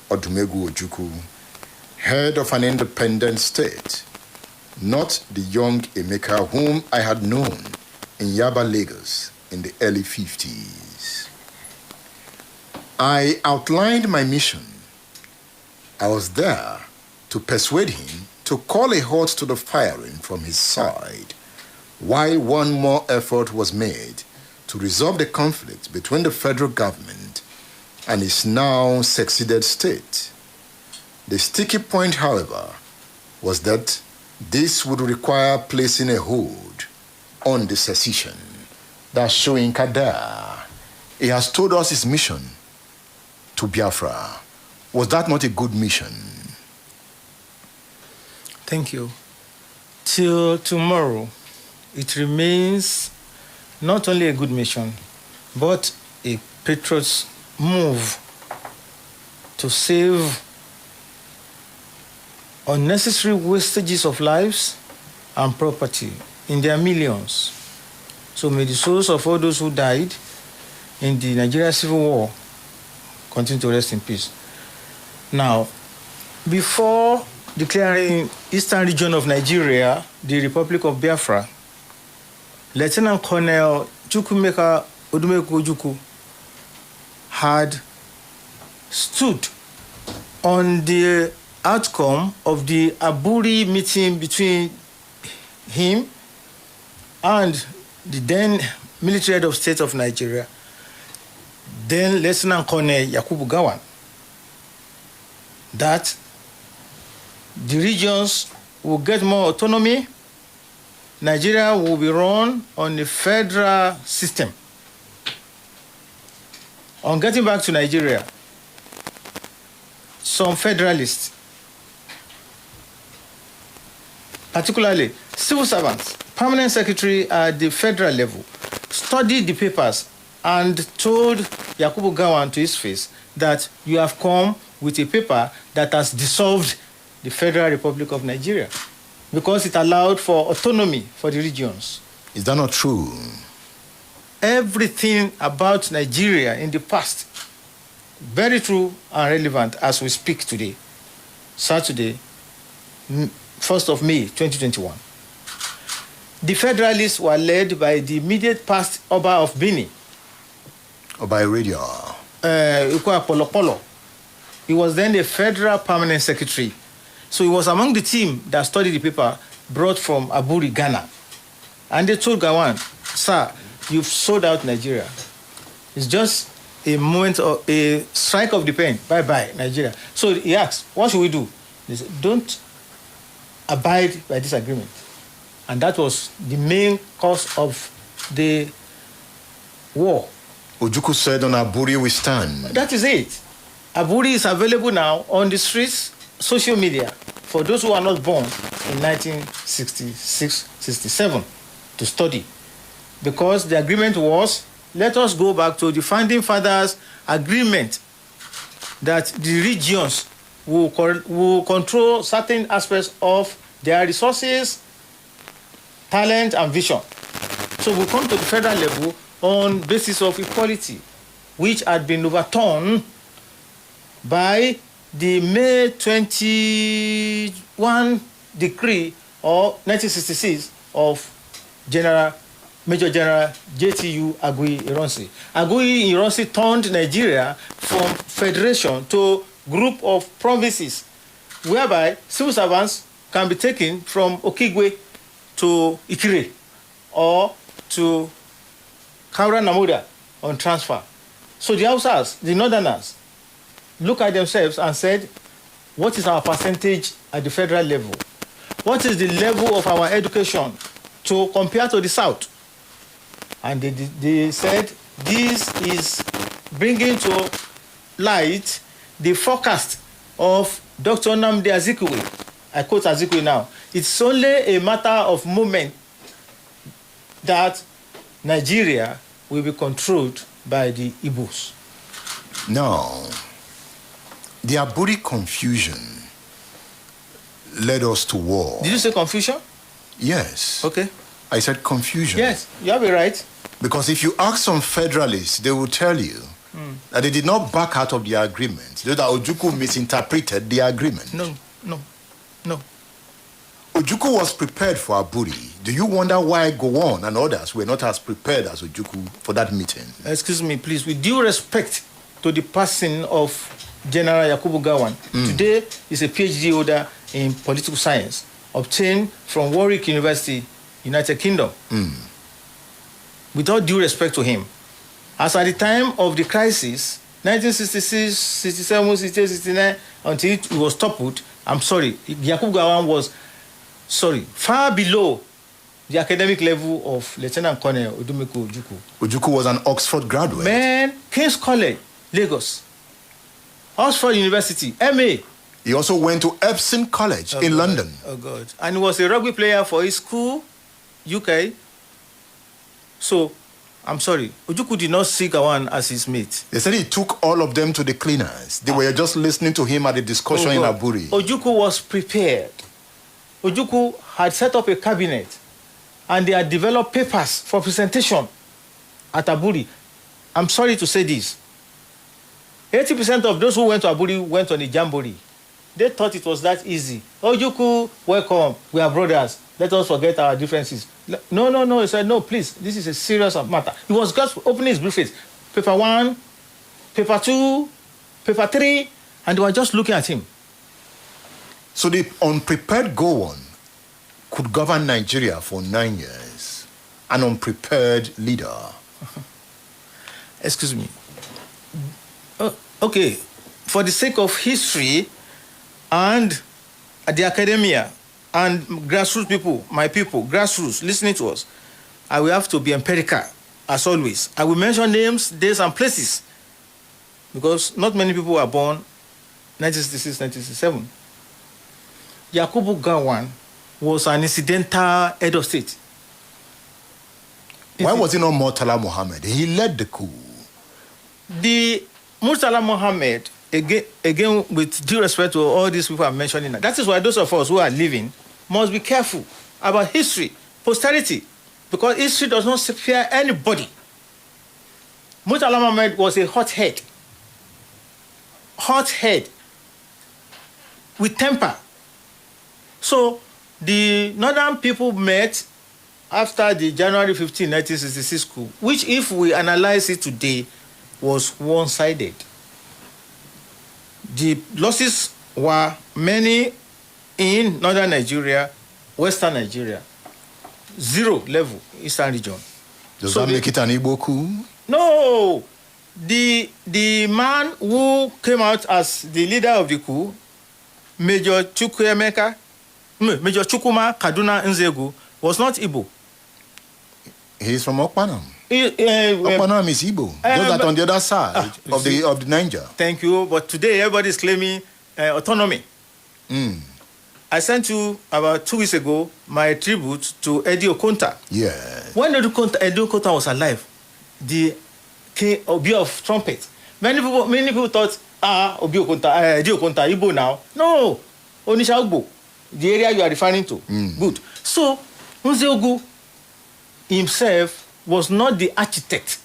Odumegwu Ojukwu, head of an independent state, not the young Emeka whom I had known in Yaba, Lagos in the early 50s. I outlined my mission. I was there to persuade him to call a halt to the firing from his side, while one more effort was made to resolve the conflict between the federal government and its now seceded state. The sticky point, however, was that this would require placing a hold on the secession. That's Soyinka there. He has told us his mission to Biafra. Was that not a good mission? Thank you. Till tomorrow, it remains not only a good mission, but a patriot's move to save unnecessary wastages of lives and property in their millions. So may the souls of all those who died in the Nigeria Civil War continue to rest in peace. Now, before declaring Eastern region of Nigeria the Republic of Biafra, Lieutenant Colonel Chukwumeka Odumegwu Ojukwu had stood on the outcome of the Aburi meeting between him and the then military head of state of Nigeria, then Lieutenant Colonel Yakubu Gowon, that the regions will get more autonomy. Nigeria will be run on a federal system. On getting back to Nigeria, some federalists, particularly civil servants, permanent secretary at the federal level, studied the papers and told Yakubu Gowon to his face that you have come with a paper that has dissolved the Federal Republic of Nigeria because it allowed for autonomy for the regions. Is that not true? Everything about Nigeria in the past, very true and relevant as we speak today, Saturday, 1st of May, 2021. The Federalists were led by the immediate past Oba of Benin. Oba Radio. Ikwa Polo. He was then the Federal Permanent Secretary. So he was among the team that studied the paper brought from Aburi, Ghana. And they told Gowon, sir, you've sold out Nigeria. It's just a moment of a strike of the pen. Bye-bye, Nigeria. So he asked, what should we do? They said, don't abide by this agreement. And that was the main cause of the war. Ojukwu said on Aburi we stand. That is it. Aburi is available now on the streets, social media, for those who are not born in 1966-67 to study. Because the agreement was, let us go back to the founding fathers' agreement that the regions will control certain aspects of their resources, talent, and vision. So we come to the federal level on basis of equality, which had been overturned by the May 21 decree of 1966 of Major General JTU Aguiyi-Ironsi. Aguiyi-Ironsi turned Nigeria from federation to group of provinces, whereby civil servants can be taken from Okigwe to Ikire or to Kaura Namuda on transfer. So the Hausas, the Northerners, look at themselves and said, what is our percentage at the federal level? What is the level of our education to compare to the South? And they said, this is bringing to light the forecast of Dr. Nnamdi Azikiwe. I quote Azikiwe now. It's only a matter of moment that Nigeria will be controlled by the Igbos. Now, the Aburi confusion led us to war. Did you say confusion? Yes. Okay. I said confusion. Yes, you have it right. Because if you ask some federalists, they will tell you That they did not back out of the agreement. That Ojukwu misinterpreted the agreement. No. Ojukwu was prepared for Aburi. Do you wonder why Gowon and others were not as prepared as Ojukwu for that meeting? Excuse me, please. With due respect to the person of General Yakubu Gowon, today is a PhD holder in political science, obtained from Warwick University, United Kingdom. With all due respect to him, as at the time of the crisis, 1966, 67, 68, 69, until it was toppled, I'm sorry, Yakubu Gowon was, far below the academic level of Lieutenant Colonel Odumeko Ojukwu. Ojukwu was an Oxford graduate. Man, King's College, Lagos. Oxford University, MA. He also went to Epsom College in London. Oh, God. And he was a rugby player for his school, UK. So, I'm sorry, Ojukwu did not see Gowon as his mate. They said he took all of them to the cleaners. They were just listening to him at the discussion in Aburi. Ojukwu was prepared. Ojukwu had set up a cabinet and they had developed papers for presentation at Aburi. I'm sorry to say this. 80% of those who went to Aburi went on a jamboree. They thought it was that easy. Ojukwu, welcome. We are brothers. Let us forget our differences. No. He said, no, please. This is a serious matter. He was just opening his briefcase. Paper 1, paper 2, paper 3, and they were just looking at him. So the unprepared Gowon could govern Nigeria for 9 years. An unprepared leader. Excuse me. Okay. For the sake of history and the academia and grassroots people, my people, grassroots, listening to us, I will have to be empirical, as always. I will mention names, days, and places, because not many people were born 1966, 1967. Yakubu Gowon was an incidental head of state. Why was he not Murtala Mohammed? He led the coup. The Murtala Mohammed, again, with due respect to all these people I'm mentioning, that is why those of us who are living must be careful about history, posterity, because history does not spare anybody. Murtala Mohammed was a hothead with temper. So the northern people met after the January 15, 1966 coup, which, if we analyze it today, was one-sided. The losses were many in northern Nigeria, western Nigeria, 0 level, eastern region. Does that make it an Igbo coup? No. The man who came out as the leader of the coup, Major Chukwuma Kaduna Nzegu, was not Igbo. He's from Okpanam. Okpanam is Igbo. Just that on the other side of the Niger. Thank you. But today everybody is claiming autonomy. I sent you about 2 weeks ago my tribute to Eddie Okonta. Yeah. When Eddie Okonta was alive, the king Obi of trumpet, many people thought, Eddie Okonta, Igbo now. No, Onisha Ugbo, the area you are referring to. Good. So Nzeogu himself was not the architect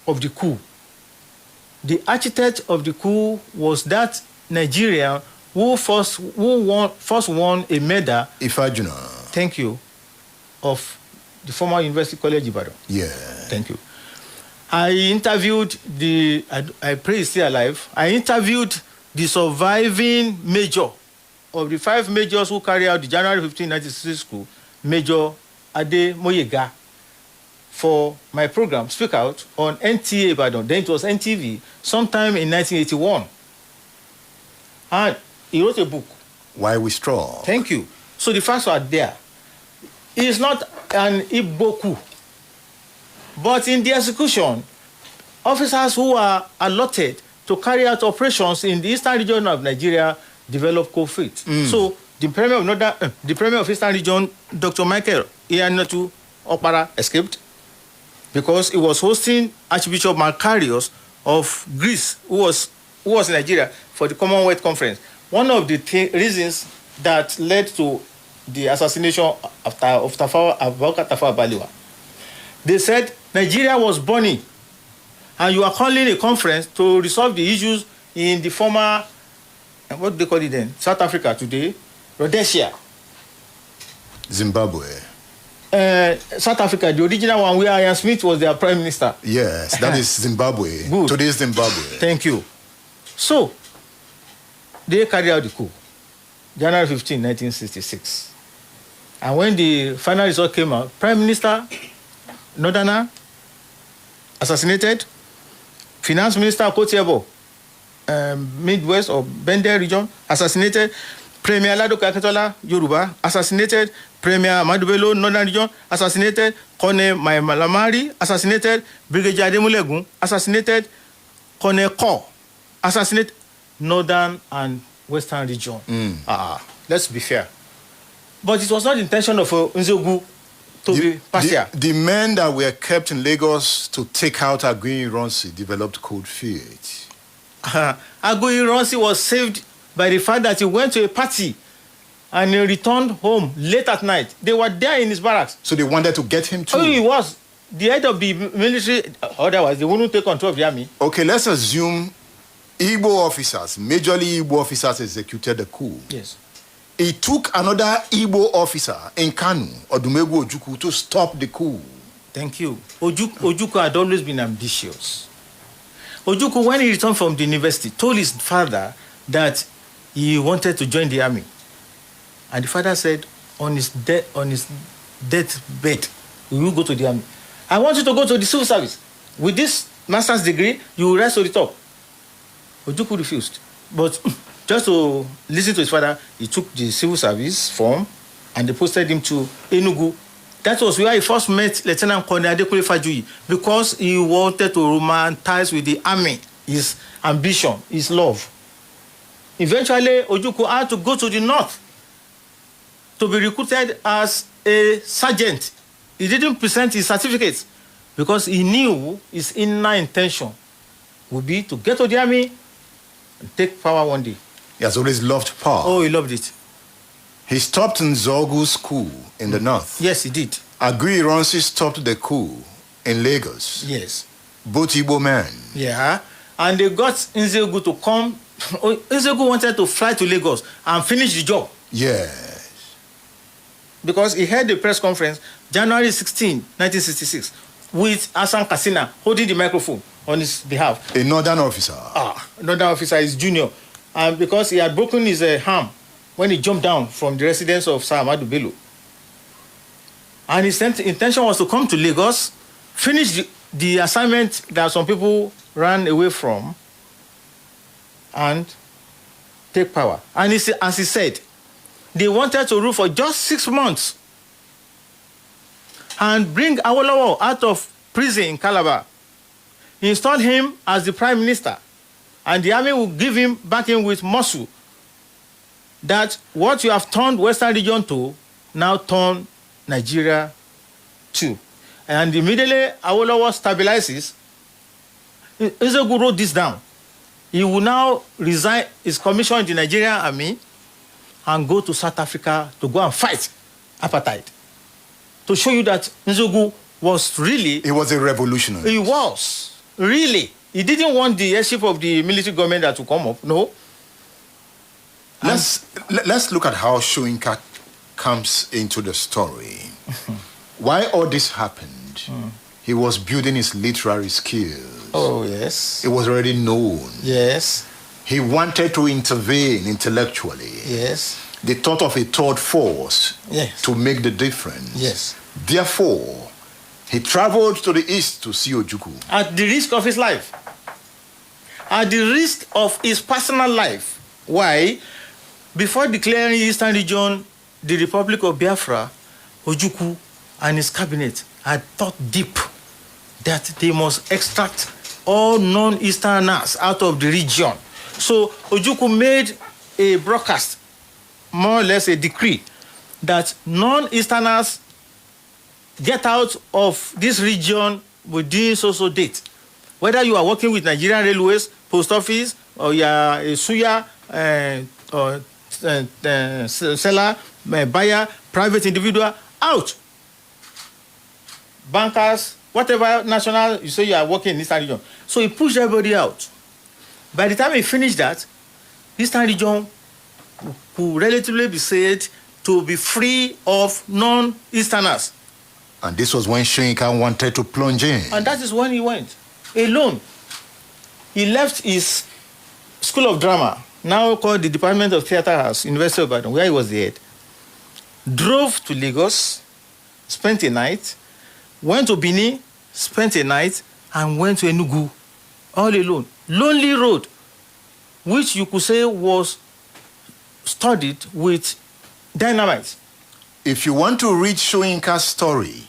of the coup. The architect of the coup was that Nigerian who first won a medal. Ifajuna. Thank you. Of the former University College Ibadan. Yeah. Thank you. I interviewed I pray he's still alive. I interviewed the surviving major of the 5 majors who carried out the January 15, 1966 coup, Major Ade Moyega, for my program, Speak Out, on NTA Ibadan. Then it was NTV, sometime in 1981. And he wrote a book. Why We Straw. Thank you. So the facts are there. It is not an Igbo coup. But in the execution, officers who are allotted to carry out operations in the eastern region of Nigeria developed cold feet. So the Premier of Eastern Region, Dr. Michael Iyanatu Okpara, escaped because he was hosting Archbishop Macarius of Greece, who was in Nigeria for the Commonwealth Conference. One of the reasons that led to the assassination of Tafawa Balewa, they said Nigeria was burning and you are calling a conference to resolve the issues in the former, what do they call it then? South Africa today, Rhodesia. Zimbabwe. South Africa, the original one where Ian Smith was their prime minister. Yes, that is Zimbabwe. Good. Today's Zimbabwe. Thank you. So, they carried out the coup, January 15, 1966. And when the final result came out, Prime Minister Northerner assassinated, Finance Minister Kotiebo, Midwest or Bende region, assassinated, Premier Ladoke Akintola, Yoruba, assassinated, Premier Madubelo, Northern region, assassinated, Kone Malamari, assassinated, Brigadier Ademulegun, assassinated, Kone Ko, assassinated, Northern and Western region. Let's be fair. But it was not the intention of Nzogu to be partial. The men that were kept in Lagos to take out Aguiyi-Ironsi developed cold feet. Aguiyi-Ironsi was saved by the fact that he went to a party and he returned home late at night. They were there in his barracks. So they wanted to get him too? Oh, he was. The head of the military, otherwise they wouldn't take control of the army. Okay, let's assume Igbo officers, majorly Igbo officers, executed the coup. Yes. It took another Igbo officer in Kanu, Odumegwu Ojukwu, to stop the coup. Thank you. Ojukwu had always been ambitious. Ojukwu, when he returned from the university, told his father that he wanted to join the army. And the father said, on his deathbed, we will go to the army. I want you to go to the civil service. With this master's degree, you will rise to the top. Ojukwu refused. But just to listen to his father, he took the civil service form and they posted him to Enugu. That was where he first met Lieutenant Colonel Adekunle Fajuyi, because he wanted to romanticize with the army, his ambition, his love. Eventually, Ojukwu had to go to the north to be recruited as a sergeant. He didn't present his certificates because he knew his inner intention would be to get to the army and take power one day. He has always loved power. Oh, he loved it. He stopped Nzogu's coup in the north. Yes, he did. Aguiyi-Ironsi stopped the coup in Lagos. Yes. Both Igbo men. Yeah. And they got Nzogu to come. Nzogu wanted to fly to Lagos and finish the job. Yes. Because he held a press conference January 16, 1966, with Hassan Kassina holding the microphone on his behalf. A northern officer. Northern officer is junior. And because he had broken his arm when he jumped down from the residence of Sir Ahmadu Bello. And his intention was to come to Lagos, finish the assignment that some people ran away from, and take power. And as he said, they wanted to rule for just 6 months and bring Awolowo out of prison in Calabar. He installed him as the prime minister, and the army will give him backing with muscle that what you have turned Western region to, now turn Nigeria to. And immediately Awolowo stabilizes. Nzogu wrote this down. He will now resign his commission in the Nigerian army and go to South Africa to go and fight apartheid. To show you that Nzogu was really... He was a revolutionary. He was. Really. He didn't want the headship of the military government that to come up. No. Let's look at how Soyinka comes into the story. Why all this happened, he was building his literary skills. Oh, yes. It was already known. Yes. He wanted to intervene intellectually. Yes. The thought of a third force to make the difference. Yes. Therefore, he traveled to the east to see Ojukwu. At the risk of his life. At the risk of his personal life. Why? Before declaring Eastern Region the Republic of Biafra, Ojukwu and his cabinet had thought deep that they must extract all non-Easterners out of the region. So Ojukwu made a broadcast, more or less a decree, that non-Easterners get out of this region within so date. Whether you are working with Nigerian Railways, Post Office, or you are a suya, or seller, buyer, private individual, out. Bankers, whatever national you say you are working in Eastern region. So he pushed everybody out. By the time he finished that, Eastern region could relatively be said to be free of non-Easterners. And this was when Soyinka wanted to plunge in. And that is when he went, alone. He left his School of Drama, now called the Department of Theatre House, University of Ibadan, where he was the head, drove to Lagos, spent a night, went to Benin, spent a night, and went to Enugu, all alone. Lonely road, which you could say was studied with dynamite. If you want to read Soyinka's story,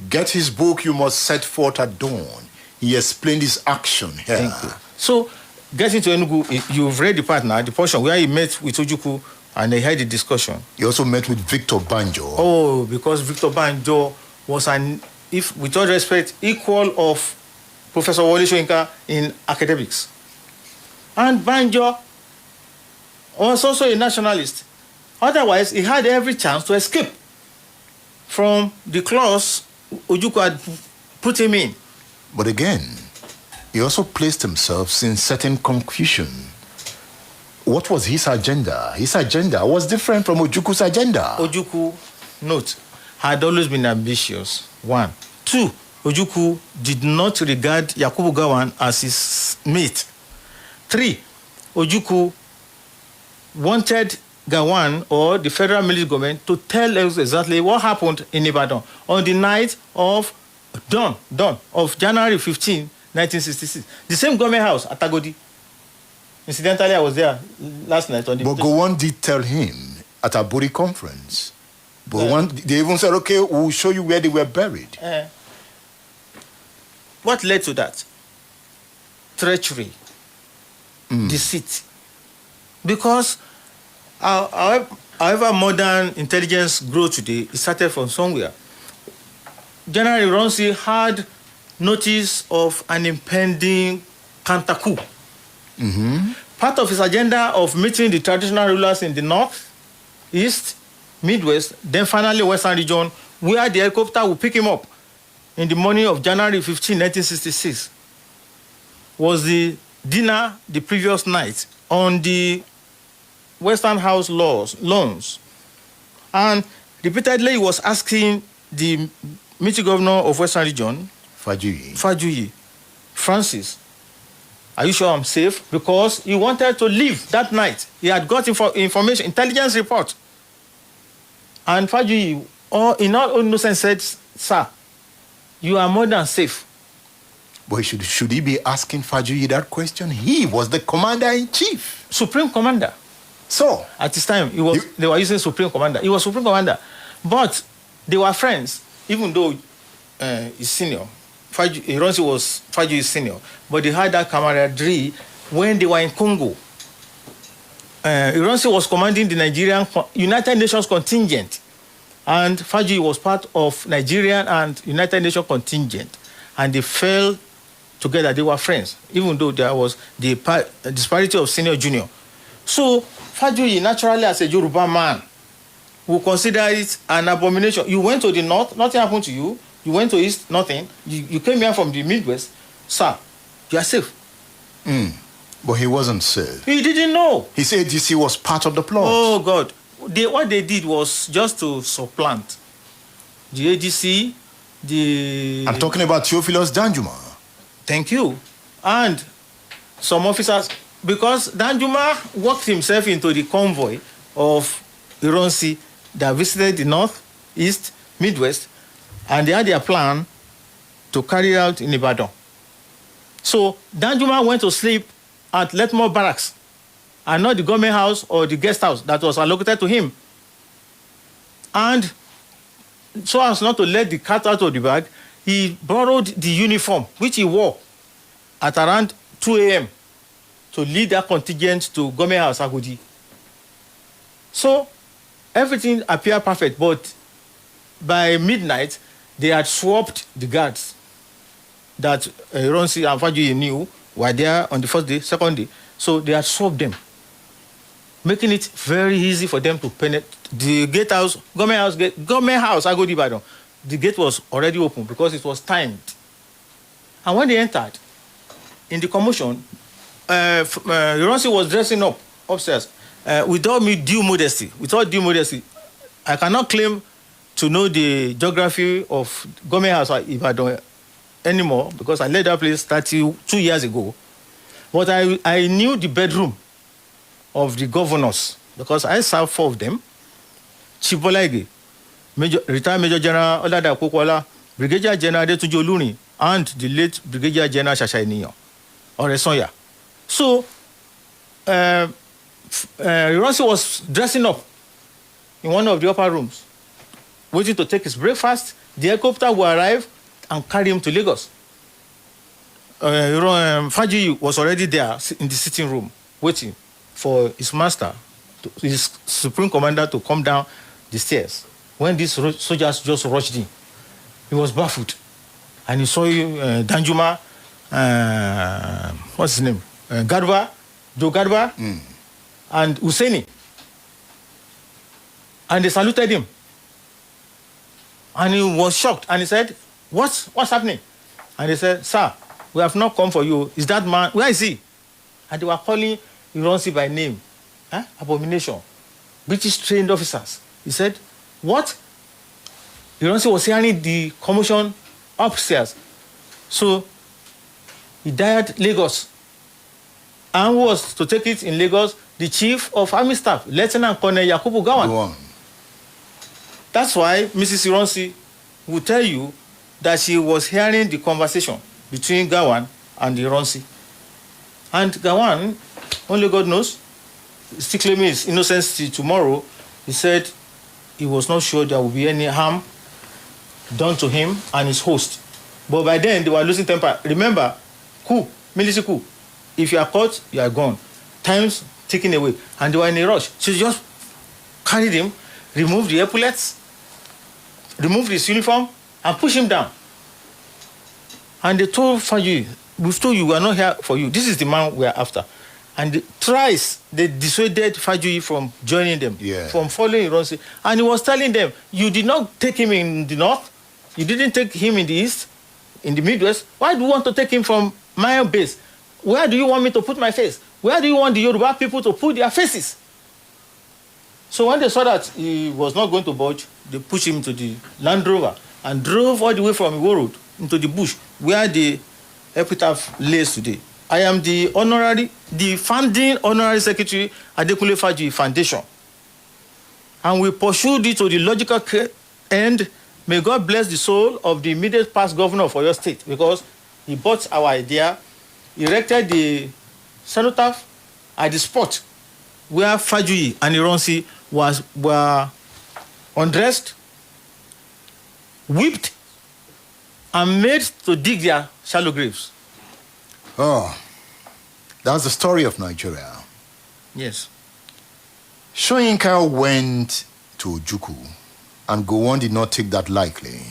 get his book, You Must Set Forth at Dawn. He explained his action here. Thank you. So, getting to Enugu, you've read the part now, the portion where he met with Ojukwu and they had the discussion. He also met with Victor Banjo. Oh, because Victor Banjo was if with all respect, equal of Professor Wole Soyinka in academics. And Banjo was also a nationalist. Otherwise, he had every chance to escape from the clause Ojukwu had put him in. But again, he also placed himself in certain confusion. What was his agenda? His agenda was different from Ojukwu's agenda. Ojukwu, note, had always been ambitious. 1. 2, Ojukwu did not regard Yakubu Gowon as his mate. 3, Ojukwu wanted Gowon or the federal military government to tell us exactly what happened in Ibadan on the night of dawn of January 15, 1966. The same government house at Agodi. Incidentally, I was there last night on the... But Gowon did tell him at Aburi conference. But they even said, okay, we'll show you where they were buried. What led to that? Treachery. Deceit. Because however modern intelligence grew today, it started from somewhere. General Ironsi had notice of an impending counter coup. Part of his agenda of meeting the traditional rulers in the north, east, midwest, then finally western region, where the helicopter would pick him up in the morning of January 15, 1966, was the dinner the previous night on the Western House lawns. And repeatedly he was asking the military governor of Western Region, Fajuyi, Francis, are you sure I'm safe? Because he wanted to leave that night. He had got information, intelligence report. And Fajuyi, in all innocence, said, sir, you are more than safe. But should he be asking Fajuyi that question? He was the commander-in-chief. Supreme commander. So, at this time, they were using Supreme Commander. He was Supreme Commander. But they were friends, even though he's senior. Ironsi was Fajuyi's senior. But they had that camaraderie when they were in Congo. Ironsi was commanding the Nigerian United Nations contingent. And Fajuyi was part of Nigerian and United Nations contingent. And they fell together. They were friends, even though there was the disparity of senior-junior. So, Fajuyi, naturally, as a Yoruba man, will consider it an abomination. You went to the north, nothing happened to you. You went to east, nothing. You came here from the Midwest. Sir, you are safe. But he wasn't safe. He didn't know. He said ADC was part of the plot. Oh, God. What they did was just to supplant the ADC, I'm talking about Theophilus Danjuma. Thank you. And some officers... Because Danjuma worked himself into the convoy of Ironsi that visited the north, east, midwest, and they had their plan to carry out in Ibadan. So Danjuma went to sleep at Letmore Barracks and not the government house or the guest house that was allocated to him. And so as not to let the cat out of the bag, he borrowed the uniform, which he wore at around 2 a.m. to lead that contingent to Government House Agodi. So everything appeared perfect, but by midnight, they had swapped the guards that Ironsi and Fajuyi knew were there on the first day, second day. So they had swapped them, making it very easy for them to penetrate the gate house, Government House Agodi Ibadan. The gate was already open because it was timed. And when they entered, in the commotion, Ironsi was dressing up upstairs with all due modesty. With all due modesty, I cannot claim to know the geography of Government House Ibadan anymore because I left that place 32 years ago. But I knew the bedroom of the governors because I served 4 of them. Chief Bolaige, retired Major General Olada Kokwala, Brigadier General Adetunji Olurin, and the late Brigadier General Shasha Eniyan, Oresonya. So, Ironsi was dressing up in one of the upper rooms, waiting to take his breakfast. The helicopter will arrive and carry him to Lagos. Fajuyi was already there in the sitting room, waiting for his master, his supreme commander, to come down the stairs. When these soldiers just rushed in, he was baffled. And he saw Danjuma, what's his name? Joe Garba, and Hussaini. And they saluted him. And he was shocked. And he said, what's happening? And they said, sir, we have not come for you. Is that man, where is he? And they were calling Ironsi by name. Abomination. British trained officers. He said, what? Ironsi was hearing the commotion upstairs. So he died Lagos. And who was to take it in Lagos? The Chief of Army Staff, Lieutenant Colonel Yakubu Gowon. That's why Mrs. Ironsi will tell you that she was hearing the conversation between Gowon and Ironsi. And Gowon, only God knows, still claiming his innocence till tomorrow. He said he was not sure there would be any harm done to him and his host. But by then, they were losing temper. Remember, coup, military coup. If you are caught, you are gone. Time's taken away. And they were in a rush. So just carried him, removed the epaulets, removed his uniform, and pushed him down. And they told Fajuyi, we've told you we are not here for you. This is the man we are after. And thrice they dissuaded Fajuyi from joining them, from following Ironsi. And he was telling them, you did not take him in the north, you didn't take him in the east, in the Midwest. Why do you want to take him from my own base? Where do you want me to put my face? Where do you want the Yoruba people to put their faces? So when they saw that he was not going to budge, they pushed him to the Land Rover and drove all the way from Iwo Road into the bush where the epitaph lays today. I am the founding honorary secretary at the Adekunle Fajuyi Foundation. And we pursued it to the logical end. May God bless the soul of the immediate past governor of Oyo State, because he bought our idea, erected the cenotaph at the spot where Fajuyi and Ironsi were undressed, whipped, and made to dig their shallow graves. Oh, that's the story of Nigeria. Yes. Soyinka went to Ojukwu, and Gowon did not take that lightly.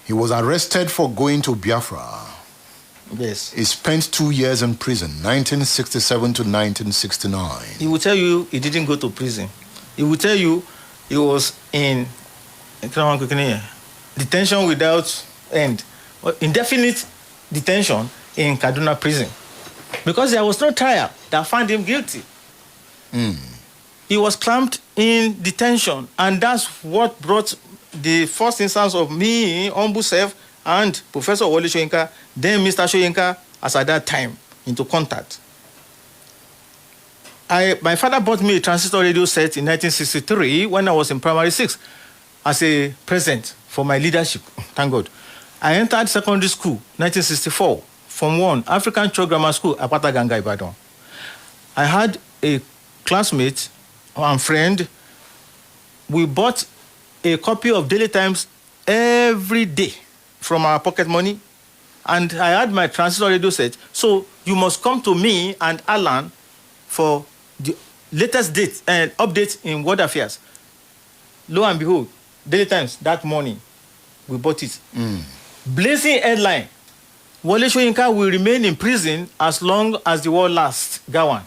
He was arrested for going to Biafra. Yes. He spent 2 years in prison, 1967 to 1969. He will tell you he didn't go to prison. He will tell you he was in detention without end, indefinite detention in Kaduna prison, because there was no trial that found him guilty. He was clamped in detention, and that's what brought the first instance of me, humble self, and Professor Wole Soyinka, then Mr. Soyinka, as at that time, into contact. My father bought me a transistor radio set in 1963 when I was in primary 6 as a present for my leadership, thank God. I entered secondary school, 1964, Form 1, African Church Grammar School, Apata Ganga, Ibadan. I had a classmate and friend. We bought a copy of Daily Times every day from our pocket money, and I had my transistor radio set. So you must come to me and Alan for the latest date and updates in world affairs. Lo and behold, Daily Times that morning, we bought it. Blazing headline: Wole Soyinka will remain in prison as long as the war lasts. Gowon,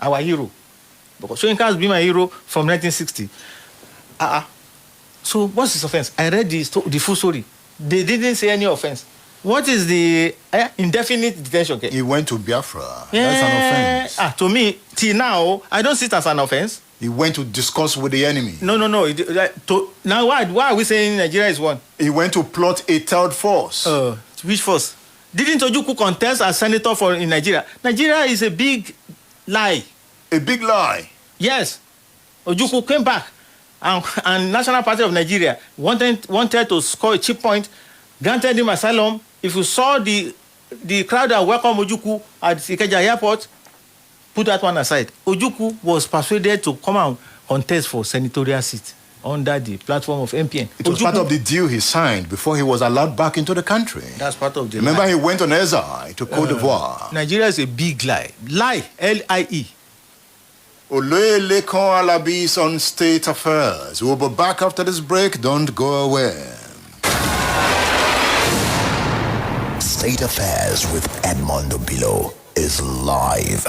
our hero. Because Soyinka has been my hero from 1960. So what's his offense? I read the full story. They didn't say any offense. What is the indefinite detention? Okay? He went to Biafra. That's an offense. To me, till now, I don't see it as an offense. He went to discuss with the enemy. No. Now, why are we saying Nigeria is one? He went to plot a third force. Which force? Didn't Ojukwu contest as senator in Nigeria? Nigeria is a big lie. A big lie? Yes. Ojukwu came back and National Party of Nigeria wanted to score a cheap point, granted him asylum. If you saw the crowd that welcomed Ojukwu at Ikeja Airport, put that one aside. Ojukwu was persuaded to come and contest for senatorial seat under the platform of MPN. It was part of the deal he signed before he was allowed back into the country. That's part of the Remember, lie. he went on exile to Cote d'Ivoire. Nigeria is a big lie. Lie, L-I-E. Olele Kon Alabis on State Affairs. We'll be back after this break. Don't go away. State Affairs with Edmondo Bilo is live.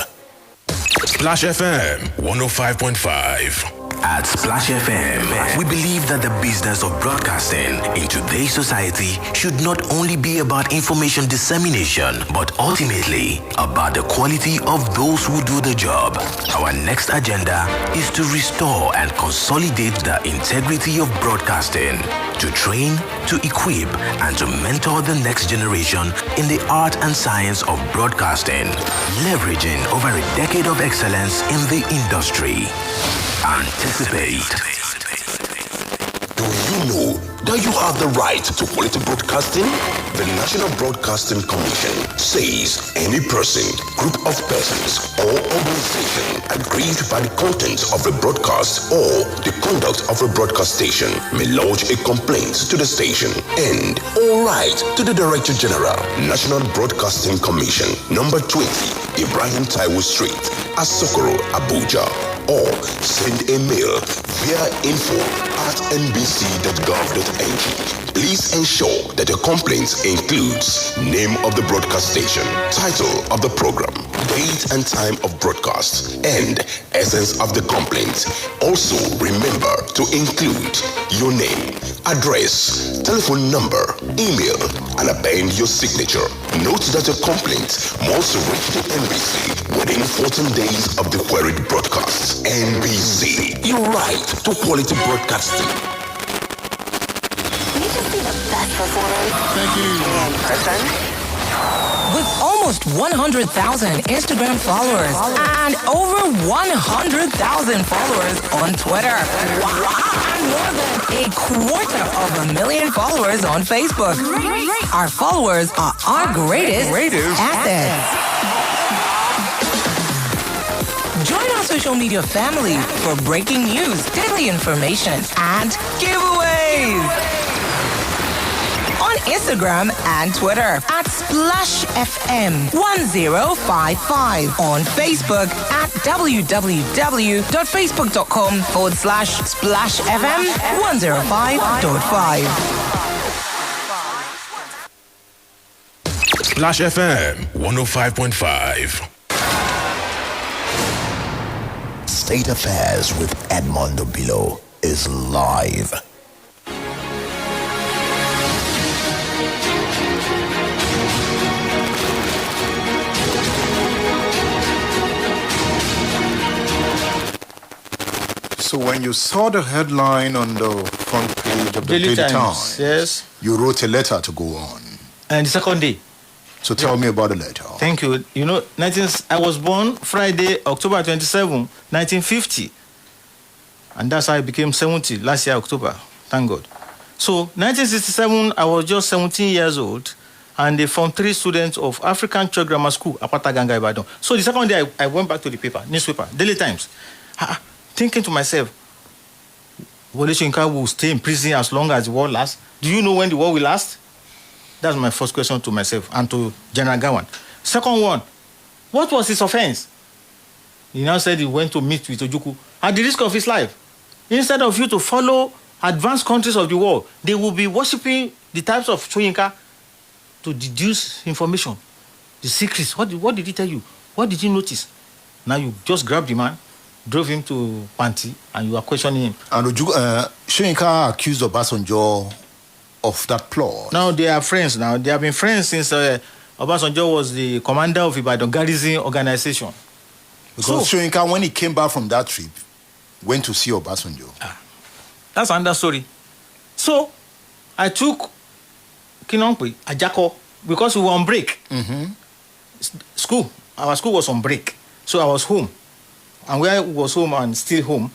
Splash FM 105.5. At Splash FM, we believe that the business of broadcasting in today's society should not only be about information dissemination, but ultimately about the quality of those who do the job. Our next agenda is to restore and consolidate the integrity of broadcasting, to train, to equip, and to mentor the next generation in the art and science of broadcasting, leveraging over a decade of excellence in the industry. Anticipate. Do you know that you have the right to quality broadcasting? The National Broadcasting Commission says any person, group of persons, or organization aggrieved by the content of a broadcast or the conduct of a broadcast station may lodge a complaint to the station and all right to the Director General, National Broadcasting Commission, number 20, Ibrahim Taiwo Street, Asokoro, Abuja, or send a mail via info@nbc.gov.ng. Please ensure that your complaint includes name of the broadcast station, title of the program, date and time of broadcast, and essence of the complaint. Also remember to include your name, address, telephone number, email, and append your signature. Note that your complaint must reach the NBC within 14 days of the queried broadcast. NBC, your right to quality broadcasting. You just be the best performers. Thank you. In person. With almost 100,000 Instagram followers and over 100,000 followers on Twitter. Wow. And more than 250,000 followers on Facebook. Our followers are our greatest assets. Join our social media family for breaking news, daily information, and giveaways. On Instagram and Twitter at Splash FM 1055. On Facebook at www.facebook.com/Splash FM 105.5. Splash FM 105.5. State Affairs with Edmondo Bilo is live. So when you saw the headline on the front page of the Daily Times, yes, you wrote a letter to go on. And the second day. So tell me about the letter. Thank you. You know, I was born Friday, October 27, 1950. And that's how I became 70 last year, October. Thank God. So, 1967, I was just 17 years old. And they formed 3 students of African Church Grammar School, Apata Ganga, Ibadan. So, the second day, I went back to the paper, newspaper, Daily Times. Thinking to myself, Wole Soyinka will stay in prison as long as the war lasts. Do you know when the war will last? That's my first question to myself and to General Gawan. Second one, what was his offense? He now said he went to meet with Ojukwu at the risk of his life. Instead of you to follow advanced countries of the world, they will be worshipping the types of Soyinka to deduce information, the secrets. What did he tell you? What did you notice? Now you just grabbed the man, drove him to Panti, and you are questioning him. And Soyinka accused Obasanjo of that plot? Now they are friends now. They have been friends since Obasanjo was the commander of Ibadan Garrison Organization. Because Soyinka, when he came back from that trip, went to see Obasanjo. That's another story. So, I took Kinongpe, Ajako, because we were on break. School, our school was on break. So I was home. And where I was home and still home,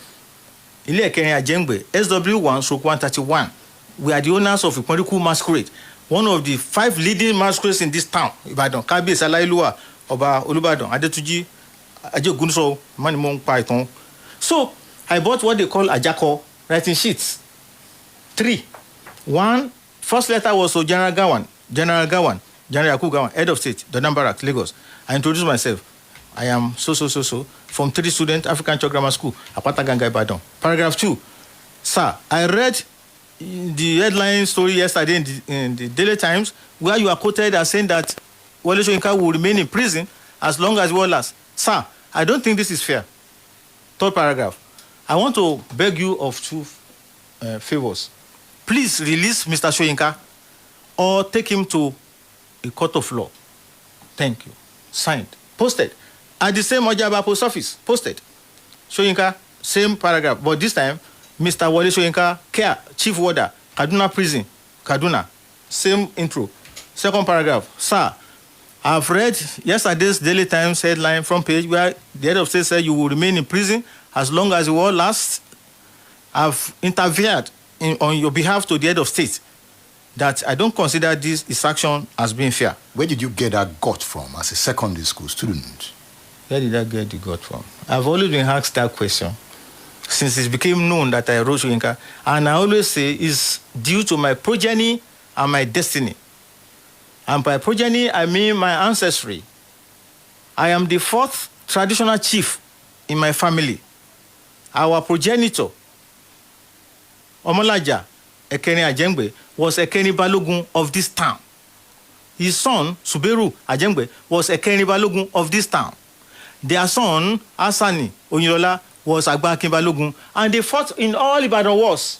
Ile Ekene Ajengbe, SW1/131, we are the owners of a political masquerade. One of the 5 leading masquerades in this town, Ibadan, Kabiyesi Alayiluwa, Oba Olubadan, Adetuji, Ajegunso, Manimong Python. So, I bought what they call Ajako writing sheets. 3. 1, first letter was to General Yakubu Gowon, head of state, Dodan Barracks, Lagos. I introduced myself. I am so, from 3 student, African Church Grammar School, Apata Ganga Ibadan. Paragraph 2. Sir, I read the headline story yesterday in the Daily Times, where you are quoted as saying that Wole Soyinka will remain in prison as long as war lasts. Sir, I don't think this is fair. 3rd paragraph. I want to beg you of 2 favors. Please release Mr. Soyinka or take him to a court of law. Thank you. Signed. Posted. At the same Ojaba post office. Posted. Soyinka, same paragraph. But this time, Mr. Wole Soyinka, care, chief warder, Kaduna prison, Kaduna. Same intro. 2nd paragraph. Sir, I've read yesterday's Daily Times headline front page where the head of state said you will remain in prison as long as the war lasts. I've interfered on your behalf to the head of state that I don't consider this action as being fair. Where did you get that gut from as a secondary school student? Where did I get the gut from? I've always been asked that question since it became known that I wrote Soyinka, and I always say it's due to my progeny and my destiny. And by progeny, I mean my ancestry. I am the 4th traditional chief in my family. Our progenitor, Omolaja Ekene Ajengbe, was Ekene Balogun of this town. His son, Suberu Ajengbe, was Ekene Balogun of this town. Their son, Asani Onilola, was Agba Akin Balogun, and they fought in all Ibadan wars.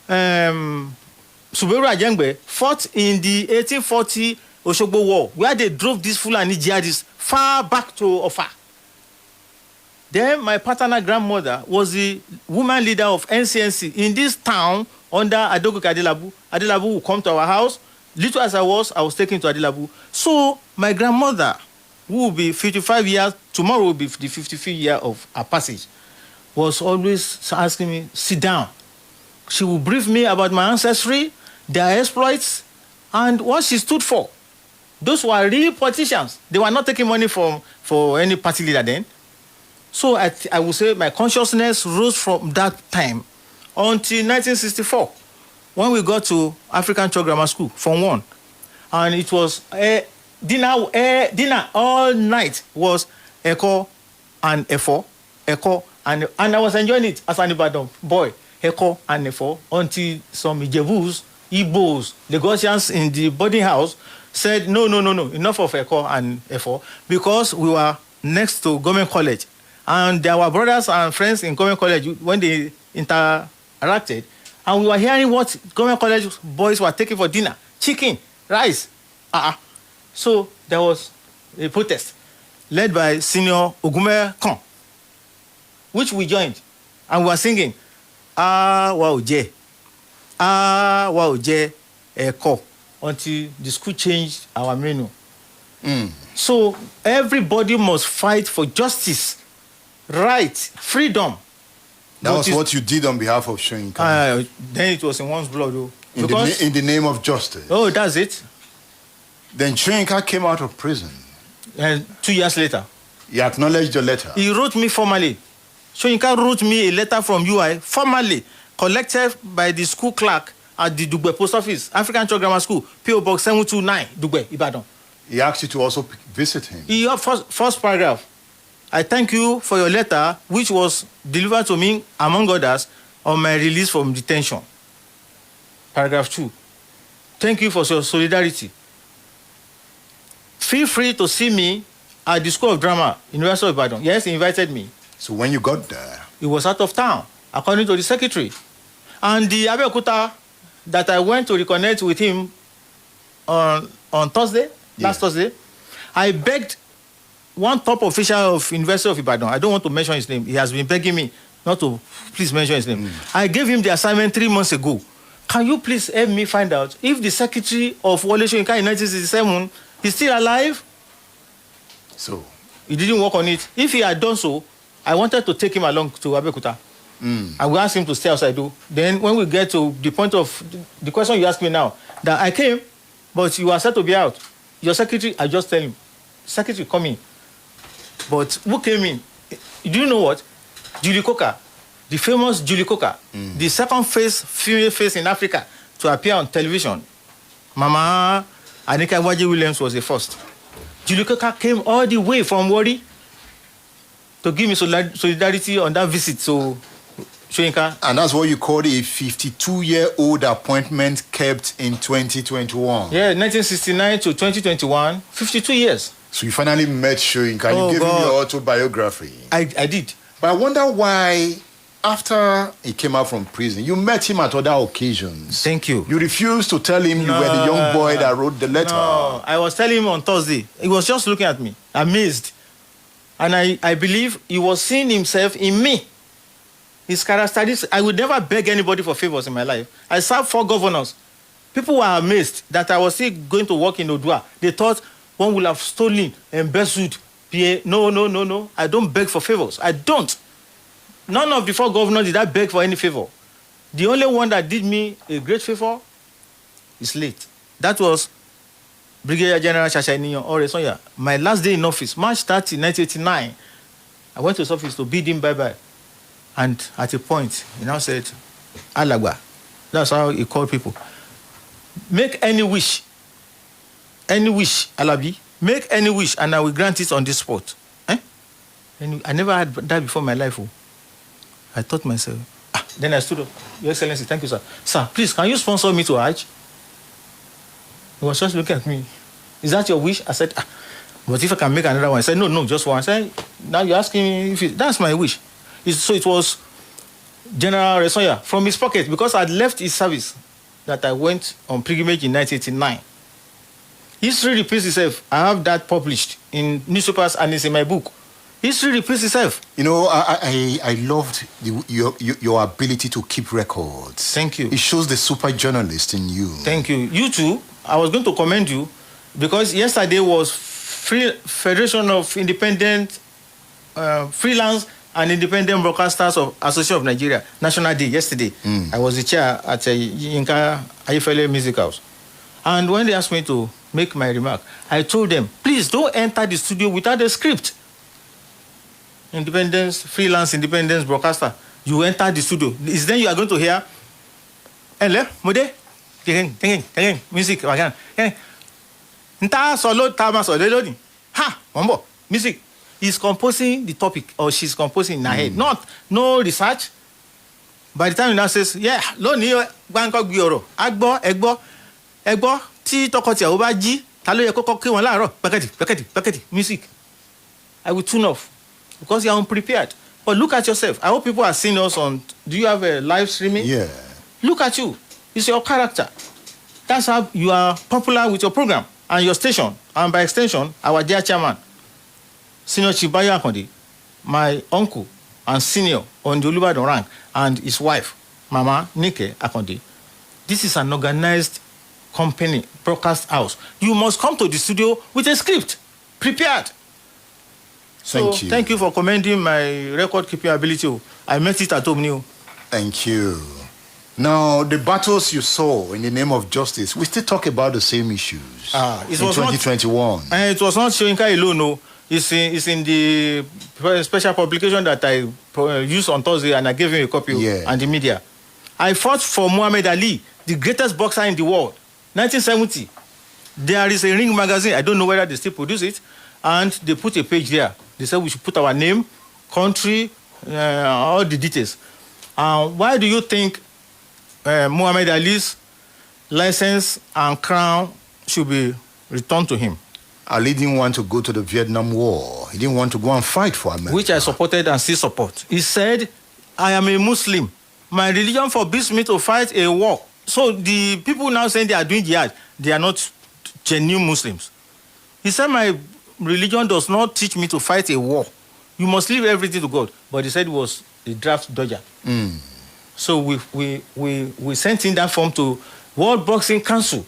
Suberu Ajengbe fought in the 1840 Oshogbo War, where they drove these Fulani jihadists far back to Ofa. Then my paternal grandmother was the woman leader of NCNC in this town under Advocacy Adelabu. Adelabu would come to our house. Little as I was taken to Adelabu. So my grandmother, who will be 55 years, tomorrow will be the 55th year of her passage, was always asking me, sit down. She will brief me about my ancestry, their exploits, and what she stood for. Those were real politicians. They were not taking money for any party leader then. So I would say my consciousness rose from that time until 1964, when we got to African Church Grammar School, Form 1. And it was dinner all night was Eko and Efo, Eko and I was enjoying it as an Ibadan boy, Eko and Efo, until some Ijebus, Igbos, Lagosians in the boarding house said, no, enough of Eko and Efo, because we were next to Government College. And there were brothers and friends in Government College when they interacted, and we were hearing what Government College boys were taking for dinner: chicken, rice. So there was a protest led by Senior Ogume Kon, which we joined, and we were singing wow je eko, until the school changed our menu. So everybody must fight for justice, right, freedom. That was what you did on behalf of Soyinka. Then it was in one's blood, though. In the name of justice. Oh, that's it. Then Soyinka came out of prison. And 2 years later. He acknowledged your letter. He wrote me formally. Soyinka wrote me a letter from UI, formally, collected by the school clerk at the Dugbe Post Office, African Church Grammar School, P.O. Box 729, Dugbe, Ibadan. He asked you to also visit him. First paragraph. I thank you for your letter, which was delivered to me, among others, on my release from detention. Paragraph 2. Thank you for your solidarity. Feel free to see me at the School of Drama, University of Ibadan. Yes, he invited me. So when you got there? He was out of town, according to the secretary. And the Abeokuta that I went to reconnect with him on Thursday, last Thursday, I begged one top official of University of Ibadan. I don't want to mention his name. He has been begging me not to please mention his name. I gave him the assignment 3 months ago. Can you please help me find out if the secretary of Wole Soyinka in 1967 is still alive? So he didn't work on it. If he had done so, I wanted to take him along to Abeokuta. I will ask him to stay outside. Then when we get to the point of the question you asked me now, that I came, but you are said to be out. Your secretary, I just tell him, secretary, come in. But who came in? Do you know what? Julie Coker, the famous Julie Coker, the second female face in Africa to appear on television. Mama Anika Williams was the first. Julie Coker came all the way from Warri to give me solidarity on that visit to Soyinka. And that's what you call a 52-year-old appointment kept in 2021. Yeah, 1969 to 2021, 52 years. So you finally met Soyinka. You gave him your autobiography. I did. But I wonder why, after he came out from prison, you met him at other occasions. Thank you. You refused to tell him you were the young boy that wrote the letter. No, I was telling him on Thursday. He was just looking at me, amazed. And I believe he was seeing himself in me. His characteristics. I would never beg anybody for favors in my life. I served 4 governors. People were amazed that I was still going to work in Odua. They thought one would have stolen, embezzled. No. I don't beg for favors. I don't. None of the 4 governors did I beg for any favor. The only one that did me a great favor is late. That was Brigadier General Shashainiyan Oresonya. My last day in office, March 30, 1989. I went to his office to bid him bye-bye. And at a point, he now said, Alagba. That's how he called people. Make any wish, Alabi. Make any wish, and I will grant it on this spot. And I never had that before in my life. I thought myself, Then I stood up. Your Excellency, thank you, sir. Sir, please, can you sponsor me to Hajj? He was just looking at me. Is that your wish? I said, but if I can make another one. I said, no, just one. I said, now you're asking me if that's my wish. So it was General Resoya from his pocket, because I'd left his service, that I went on pilgrimage in 1989. History repeats itself. I have that published in newspapers and it's in my book. History repeats itself. You know, I loved your ability to keep records. Thank you. It shows the super journalist in you. Thank you. You too. I was going to commend you, because yesterday was Federation of Independent Freelance and Independent Broadcasters of Association of Nigeria, National Day, yesterday. I was the chair at Yinka Ayefele Music House. And when they asked me to make my remark, I told them, please don't enter the studio without a script. Freelance independence broadcaster. You enter the studio. It's then you are going to hear, Ele, Mode, music, music. He's composing the topic, or she's composing in her head. No research. By the time he now says, yeah, Bangkok Bureau, Egbo, Ti Tokotia Obaji, Talo Yako Kiwanlaro, Paketi, music. I will tune off, because you are unprepared. But look at yourself. I hope people are seeing us on. Do you have a live streaming? Yeah. Look at you. It's your character. That's how you are popular with your program and your station, and by extension, our dear chairman, Senior Chibayo Akonde, my uncle and senior on the Olubadan rank, and his wife, Mama Nike Akonde. This is an organized company, broadcast house. You must come to the studio with a script, prepared. Thank you for commending my record-keeping ability. I met it at home new. Thank you. Now, the battles you saw in the name of justice, we still talk about the same issues in 2021. It was not Soyinka alone, no. It's in the special publication that I used on Thursday, and I gave him a copy and the media. I fought for Muhammad Ali, the greatest boxer in the world, 1970. There is a Ring magazine. I don't know whether they still produce it. And they put a page there. They said we should put our name, country, all the details. Why do you think Muhammad Ali's license and crown should be returned to him? Ali didn't want to go to the Vietnam War. He didn't want to go and fight for America. Which I supported and still support. He said, I am a Muslim. My religion forbids me to fight a war So the people now saying they are doing jihad, they are not genuine Muslims. He said, my religion does not teach me to fight a war. You must leave everything to God. But he said it was a draft dodger. So we sent in that form to World Boxing Council.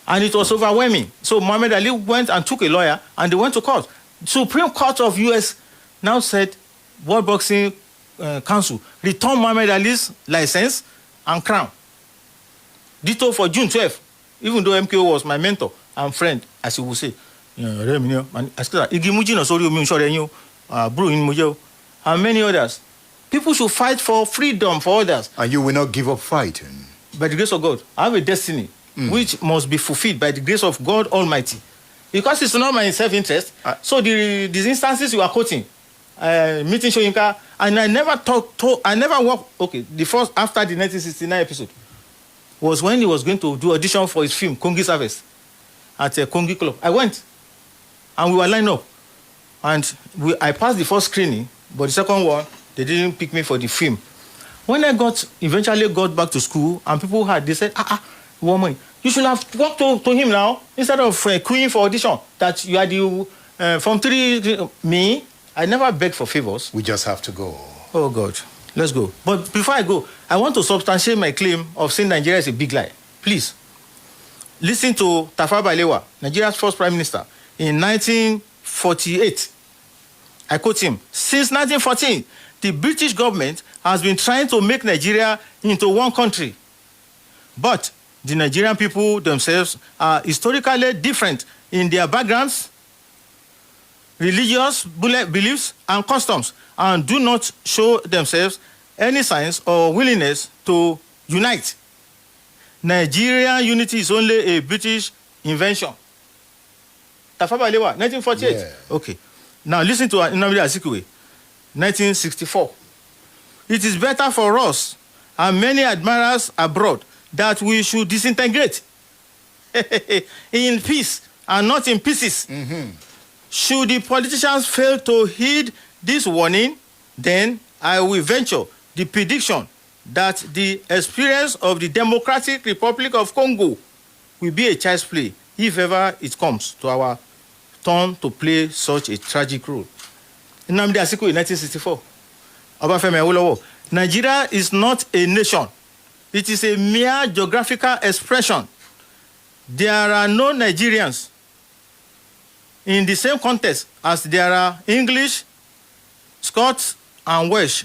And it was overwhelming. So Muhammad Ali went and took a lawyer and they went to court. Supreme Court of US now said World Boxing Council return Muhammad Ali's license and crown. Ditto for June 12th. Even though MKO was my mentor and friend, as you will say. And many others. People should fight for freedom for others. And you will not give up fighting. By the grace of God, I have a destiny which must be fulfilled by the grace of God Almighty. Because it's not my self-interest. So these instances you are quoting, meeting Soyinka, and I never worked, the first after the 1969 episode was when he was going to do audition for his film, Kongi's Harvest, at a Kongi Club. I went, and we were lined up. And I passed the first screening, but the second one, they didn't pick me for the film. When I eventually got back to school, and people they said, woman, you should have walked to him now, instead of queuing for audition, that you are the, from 3, me, I never begged for favors. We just have to go. Oh, God. Let's go. But before I go, I want to substantiate my claim of saying Nigeria is a big lie. Please, listen to Tafawa Balewa, Nigeria's first prime minister, in 1948. I quote him, since 1914, the British government has been trying to make Nigeria into one country. But the Nigerian people themselves are historically different in their backgrounds, religious beliefs, and customs, and do not show themselves any signs or willingness to unite. Nigerian unity is only a British invention. Tafawa Balewa, 1948. Yeah. Okay. Now listen to Nnamdi Azikiwe, 1964. It is better for us and many admirers abroad that we should disintegrate in peace and not in pieces. Should the politicians fail to heed this warning, then I will venture the prediction that the experience of the Democratic Republic of Congo will be a child's play if ever it comes to our turn to play such a tragic role. Nnamdi Azikiwe, 1964. Obafemi Awolowo. Nigeria is not a nation. It is a mere geographical expression. There are no Nigerians in the same context as there are English, Scots, and Welsh